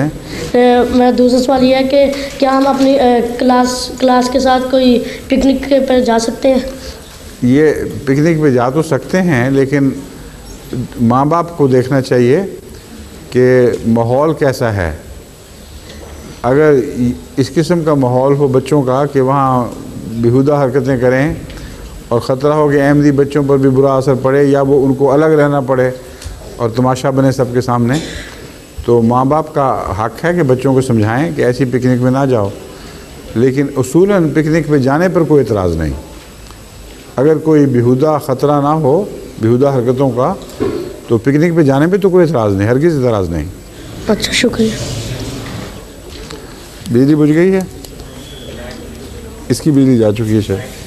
मेरा दूसरा सवाल यह है कि क्या हम अपनी क्लास के साथ कोई पिकनिक पर जा सकते हैं? ये पिकनिक पे जा तो सकते हैं, लेकिन माँ बाप को देखना चाहिए कि माहौल कैसा है। अगर इस किस्म का माहौल हो बच्चों का कि वहाँ बेहुदा हरकतें करें और ख़तरा हो कि अहमदी बच्चों पर भी बुरा असर पड़े या वो उनको अलग रहना पड़े और तमाशा बने सबके सामने, तो माँ बाप का हक़ है कि बच्चों को समझाएं कि ऐसी पिकनिक में ना जाओ। लेकिन उसूलन पिकनिक पे जाने पर कोई एतराज़ नहीं। अगर कोई बेहुदा ख़तरा ना हो बेहुदा हरकतों का, तो पिकनिक पे जाने पे तो कोई एतराज़ नहीं, हरगिज़ एतराज़ नहीं। अच्छा, शुक्रिया। बिजली बुझ गई है? इसकी बिजली जा चुकी है शायद।